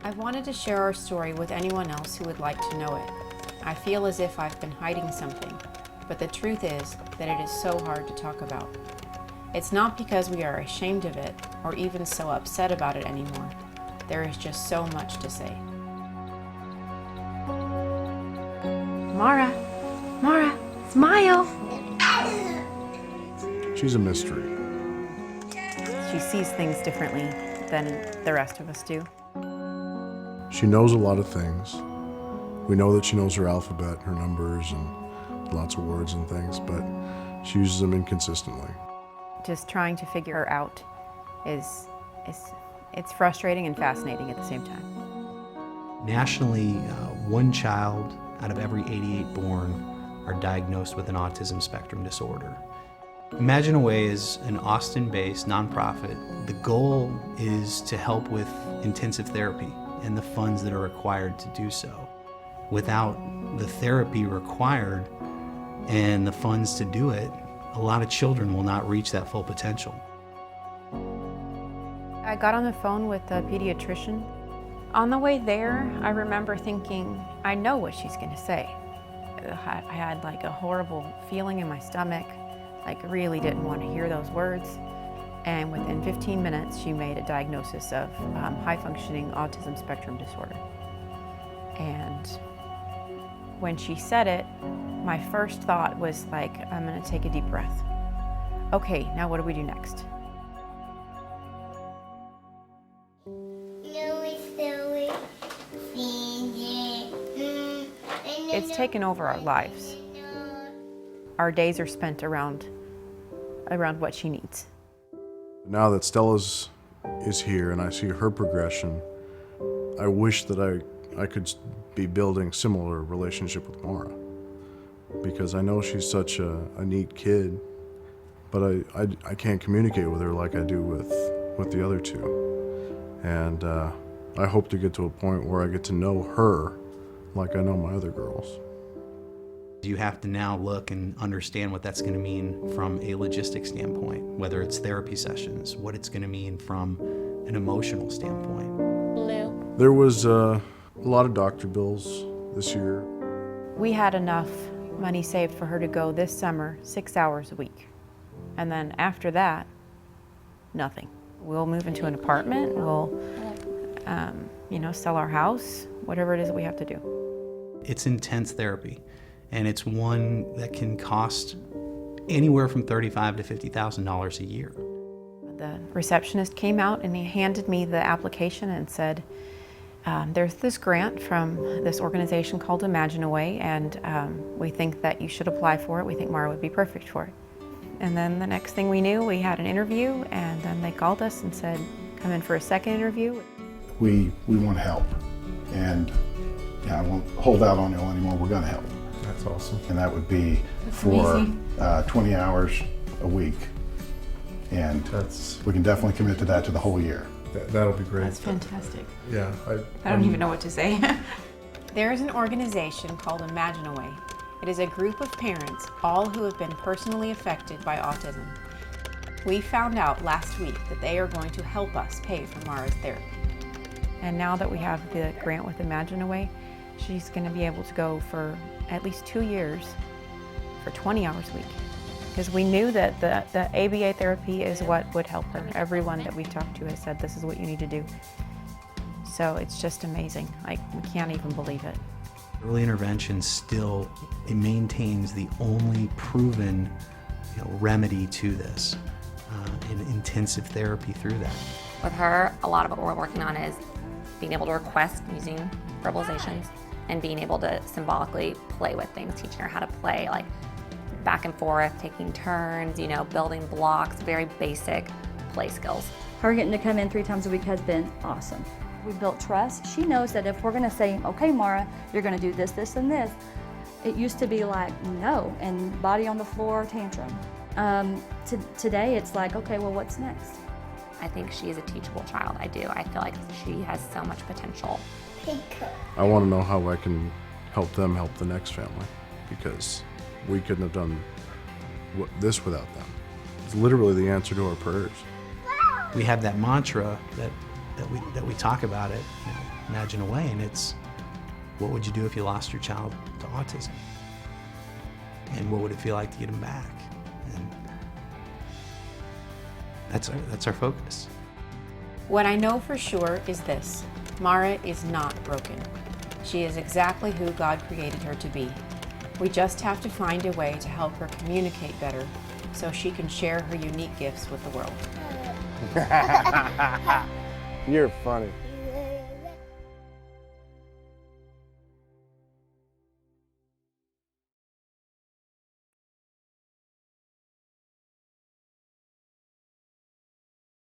I've wanted to share our story with anyone else who would like to know it. I feel as if I've been hiding something, but the truth is that it is so hard to talk about. It's not because we are ashamed of it or even so upset about it anymore. There is just so much to say. Mara, smile! She's a mystery. She sees things differently than the rest of us do. She knows a lot of things. We know that she knows her alphabet, her numbers, and lots of words and things, but she uses them inconsistently. Just trying to figure her out it's frustrating and fascinating at the same time. Nationally, one child out of every 88 born are diagnosed with an autism spectrum disorder. Imagine a Way is an Austin-based nonprofit. The goal is to help with intensive therapy and the funds that are required to do so. Without the therapy required and the funds to do it, a lot of children will not reach that full potential. I got on the phone with a pediatrician. On the way there, I remember thinking, I know what she's going to say. I had like a horrible feeling in my stomach, like really didn't want to hear those words. And within 15 minutes, she made a diagnosis of high-functioning autism spectrum disorder. And when she said it, my first thought was like, I'm going to take a deep breath. Okay, now what do we do next? It's taken over our lives. Our days are spent around what she needs. Now that Stella's is here and I see her progression, I wish that I could be building similar relationship with Mara, because I know she's such a neat kid, but I can't communicate with her like I do with the other two. And I hope to get to a point where I get to know her like I know my other girls. You have to now look and understand what that's going to mean from a logistic standpoint, whether it's therapy sessions, what it's going to mean from an emotional standpoint. Blue. There was a lot of doctor bills this year. We had enough money saved for her to go this summer 6 hours a week. And then after that, nothing. We'll move into an apartment, we'll sell our house, whatever it is that we have to do. It's intense therapy, and it's one that can cost anywhere from $35,000 to $50,000 a year. The receptionist came out and he handed me the application and said, there's this grant from this organization called Imagine a Way, and we think that you should apply for it. We think Mara would be perfect for it. And then the next thing we knew, we had an interview, and then they called us and said, come in for a second interview. We want to help, and I won't hold out on you anymore. We're going to help. That's awesome. And that would be for 20 hours a week. And we can definitely commit to that to the whole year. That'll be great. That's fantastic. Yeah. I don't even know what to say. There is an organization called Imagine a Way. It is a group of parents, all who have been personally affected by autism. We found out last week that they are going to help us pay for Mara's therapy. And now that we have the grant with Imagine a Way, she's going to be able to go for at least 2 years for 20 hours a week. Because we knew that the ABA therapy is what would help her. Everyone that we've talked to has said this is what you need to do. So it's just amazing. We can't even believe it. Early intervention still, it maintains the only proven remedy to this, and intensive therapy through that. With her, a lot of what we're working on is being able to request using verbalizations and being able to symbolically play with things, teaching her how to play, like back and forth, taking turns, building blocks, very basic play skills. Her getting to come in 3 times a week has been awesome. We built trust. She knows that if we're going to say, okay, Mara, you're going to do this, this, and this, it used to be like, no, and body on the floor, tantrum. Today, it's like, okay, well, what's next? I think she is a teachable child. I do. I feel like she has so much potential. I want to know how I can help them help the next family, because we couldn't have done this without them. It's literally the answer to our prayers. We have that mantra that we talk about it. Imagine Away, and it's what would you do if you lost your child to autism? And what would it feel like to get him back? And that's our focus. What I know for sure is this: Mara is not broken. She is exactly who God created her to be. We just have to find a way to help her communicate better so she can share her unique gifts with the world. You're funny.